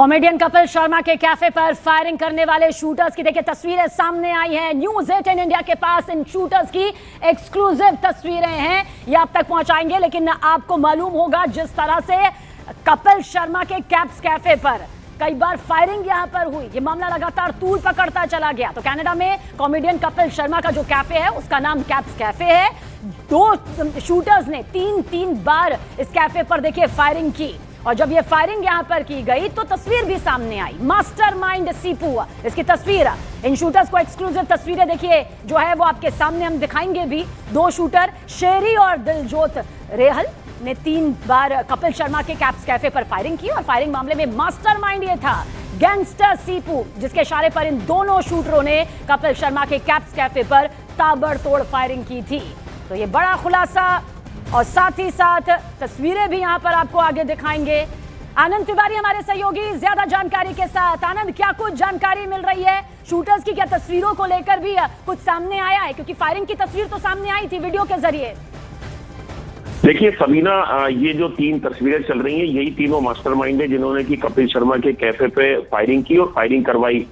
Comedian Kapil Sharma के cafe पर firing करने वाले शूटर्स की देखिए तस्वीरें सामने आई हैं। न्यूज़ 18 इंडिया के पास इन शूटर्स की एक्सक्लूसिव तस्वीरें हैं, ये आप तक पहुंचाएंगे। लेकिन आपको मालूम होगा जिस तरह से कपिल शर्मा के कैप्स कैफे पर कई बार फायरिंग यहां पर हुई, ये मामला लगातार तूल पकड़ता चला गया। तो कनाडा में कॉमेडियन कपिल शर्मा का जो कैफे है उसका नाम कैप्स कैफे है। दो शूटर्स ने तीन बार इस कैफे पर देखिए फायरिंग की, और जब ये फायरिंग यहां पर की गई तो तस्वीर भी सामने आई। मास्टरमाइंड सीपू, इसकी तस्वीर, इन शूटर्स को एक्सक्लूसिव तस्वीरें देखिए जो है वो आपके सामने हम दिखाएंगे भी। दो शूटर शेरी और दिलजोत रेहल ने 3 बार कपिल शर्मा के कैप्स कैफे पर फायरिंग की, और फायरिंग मामले में मास्टरमाइंड ये था गैंगस्टर सीपू, जिसके इशारे पर इन दोनों शूटरों ने कपिल शर्मा के कैप्स कैफे पर ताबड़तोड़ फायरिंग की थी। तो ये बड़ा खुलासा, और साथ ही साथ तस्वीरें भी यहां पर आपको आगे दिखाएंगे। आनंद तिवारी हमारे सहयोगी ज्यादा जानकारी के साथ। आनंद, क्या कुछ जानकारी मिल रही है शूटर्स की? क्या तस्वीरों को लेकर भी कुछ सामने आया है? क्योंकि फायरिंग की तस्वीर तो सामने आई थी वीडियो के जरिए। देखिए सबीना, ये जो 3 तस्वीरें चल रही हैं यही तीनों मास्टरमाइंड है जिन्होंने की कपिल शर्मा के कैफे पे फायरिंग की और फायरिंग करवाई।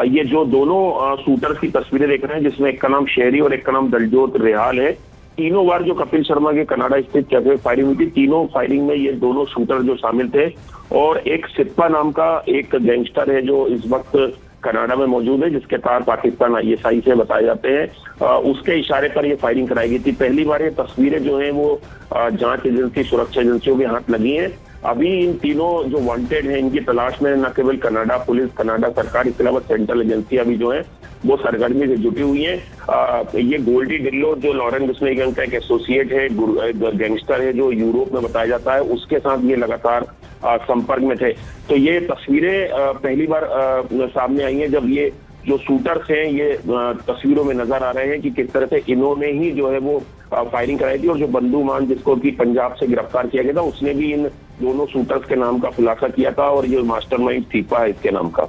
ये जो दोनों शूटर्स की तस्वीरें देख रहे हैं, जिसमें एक का नाम शेरी और एक का नाम दिलजोत रेहाल है, तीनों बार जो कपिल शर्मा के कनाडा स्थित कैफे फायरिंग हुई थी, तीनों फायरिंग में ये दोनों शूटर जो शामिल थे। और एक सिप्पा नाम का एक गैंगस्टर है जो इस वक्त कनाडा में मौजूद है, जिसके तार पाकिस्तान ISI से बताए जाते हैं। उसके इशारे पर ये फायरिंग कराई गई थी। पहली बार ये तस्वीरें जो हैं वो जांच एजेंसी, सुरक्षा एजेंसियों के हाथ लगी हैं। अभी इन तीनों जो वांटेड हैं इनकी तलाश में न केवल कनाडा पुलिस, कनाडा सरकार, इसके अलावा सेंट्रल एजेंसियां भी जो है वो सरगर्मी से जुटी हुई हैं। ये गोल्डी डिल्लो जो लॉरेन बिश्नोई गैंग का एक एसोसिएट है, गैंगस्टर है जो यूरोप में बताया जाता है, उसके साथ ये लगातार संपर्क में थे। तो ये तस्वीरें पहली बार सामने आई हैं जब ये जो शूटर्स हैं ये तस्वीरों में नजर आ रहे हैं कि किस तरह से इन्होंने ही जो है वो फायरिंग कराई थी। और जो बंधु मान, जिसको कि पंजाब से गिरफ्तार किया गया था, उसने भी इन दोनों शूटर्स के नाम का खुलासा किया था, और ये मास्टरमाइंड सीपा है इसके नाम का।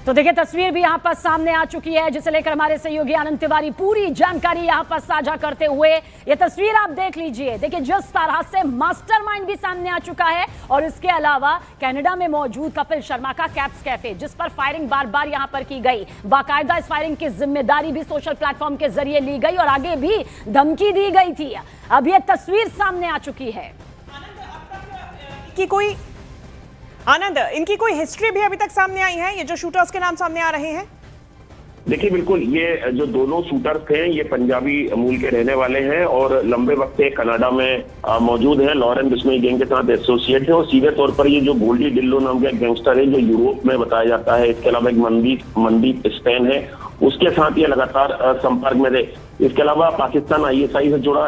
तो देखिए तस्वीर भी यहां पर सामने आ चुकी है, जिसे लेकर हमारे सहयोगी आनंद तिवारी पूरी जानकारी यहां पर साझा करते हुए। ये तस्वीर आप देख लीजिए, देखिए जिस तरह से मास्टरमाइंड भी सामने आ चुका है, और इसके अलावा कनाडा में मौजूद कपिल शर्मा का कैप्स कैफे, जिस पर फायरिंग बार बार यहां पर की गई। बाकायदा इस फायरिंग की जिम्मेदारी भी सोशल प्लेटफॉर्म के जरिए ली गई और आगे भी धमकी दी गई थी। अब ये तस्वीर सामने आ चुकी है। आनंद, इनकी कोई हिस्ट्री भी अभी तक सामने आई है, ये जो शूटर्स के नाम सामने आ रहे हैं? देखिए बिल्कुल, ये जो दोनों शूटर्स थे ये पंजाबी मूल के रहने वाले हैं और लंबे वक्त से कनाडा में मौजूद हैं। लॉरेन बिश्नोई गैंग के साथ एसोसिएट है, और सीधे तौर पर ये जो गोल्डी डिल्लो नाम का गैंगस्टर है जो यूरोप में बताया जाता है, इसके अलावा एक मनदीप स्पेन है, उसके साथ ये लगातार संपर्क में थे। इसके अलावा पाकिस्तान ISI से जुड़ा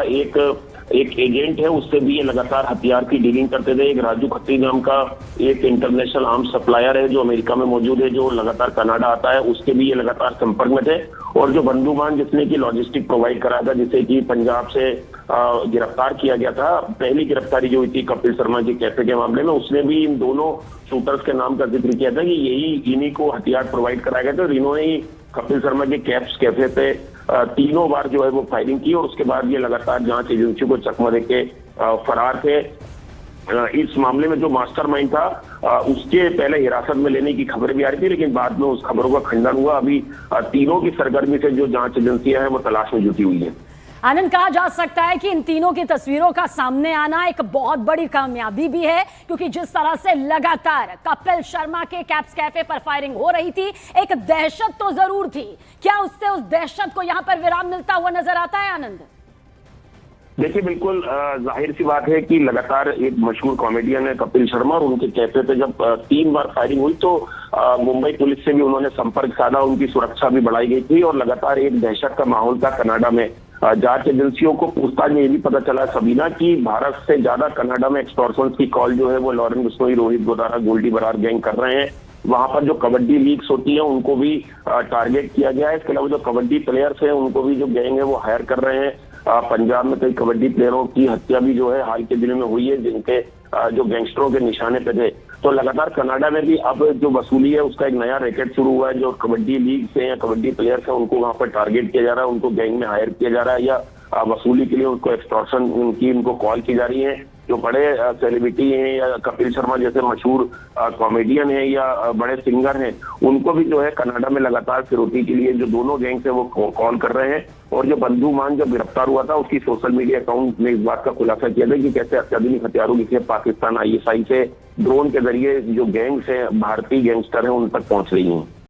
एक एजेंट है, उससे भी ये लगातार हथियार की डीलिंग करते थे। एक राजू खत्री नाम का एक इंटरनेशनल आर्म्स सप्लायर है जो अमेरिका में मौजूद है, जो लगातार कनाडा आता है, उसके भी ये लगातार संपर्क में थे। और जो बंधुमान जिसने की लॉजिस्टिक प्रोवाइड करा था, जिसे कि पंजाब से गिरफ्तार किया गया था, पहली गिरफ्तारी जो हुई थी कपिल शर्मा के कैफे के मामले में, उसने भी इन दोनों शूटर्स के नाम का जिक्र किया था कि इन्हीं को हथियार प्रोवाइड कराया गया था, और इन्होंने ही कपिल शर्मा के कैप्स कैफे पे 3 बार जो है वो फायरिंग की, और उसके बाद ये लगातार जांच एजेंसी को चकमा देके फरार थे। इस मामले में जो मास्टरमाइंड था उसके पहले हिरासत में लेने की खबर भी आ रही थी, लेकिन बाद में उस खबरों का खंडन हुआ। अभी तीनों की सरगर्मी से जो जांच एजेंसियां हैं वो तलाश में जुटी हुई है। आनंद, कहा जा सकता है कि इन तीनों की तस्वीरों का सामने आना एक बहुत बड़ी कामयाबी भी है, क्योंकि जिस तरह से लगातार कपिल शर्मा के कैप्स कैफे पर फायरिंग हो रही थी, एक दहशत तो जरूर थी। क्या उससे उस दहशत को यहां पर विराम मिलता हुआ नजर आता है आनंद? देखिए बिल्कुल, जाहिर सी बात है कि लगातार एक मशहूर कॉमेडियन है कपिल शर्मा, और उनके कैफे पे जब 3 बार फायरिंग हुई तो मुंबई पुलिस से भी उन्होंने संपर्क साधा, उनकी सुरक्षा भी बढ़ाई गई थी, और लगातार एक दहशत का माहौल था कनाडा में। जांच एजेंसियों को पूछताछ में ये भी पता चला सबीना कि भारत से ज्यादा कनाडा में एक्सटॉर्शन की कॉल जो है वो लॉरेन बिश्नोई, रोहित गोदारा, गोल्डी बरार गैंग कर रहे हैं। वहां पर जो कबड्डी लीग्स होती है उनको भी टारगेट किया गया है। इसके अलावा जो कबड्डी प्लेयर्स हैं उनको भी जो गैंग है वो हायर कर रहे हैं। पंजाब में कई कबड्डी प्लेयरों की हत्या भी जो है हाल के दिनों में हुई है, जिनके जो गैंगस्टरों के निशाने पे थे। तो लगातार कनाडा में भी अब जो वसूली है उसका एक नया रैकेट शुरू हुआ है। जो कबड्डी लीग से या कबड्डी प्लेयर्स हैं उनको वहां पर टारगेट किया जा रहा है, उनको गैंग में हायर किया जा रहा है, या वसूली के लिए उनको एक्सटॉर्शन की उनको कॉल की जा रही है। जो बड़े सेलिब्रिटी हैं या कपिल शर्मा जैसे मशहूर कॉमेडियन हैं या बड़े सिंगर हैं, उनको भी जो है कनाडा में लगातार फिरौती के लिए जो दोनों गैंग्स है वो कॉल कर रहे हैं। और जो बंधु मान जब गिरफ्तार हुआ था, उसकी सोशल मीडिया अकाउंट में इस बात का खुलासा किया था कि कैसे अत्याधुनिक हथियारों के पाकिस्तान ISI से ड्रोन के जरिए जो गैंग्स हैं, भारतीय गैंगस्टर हैं, उन तक पहुंच रही हैं।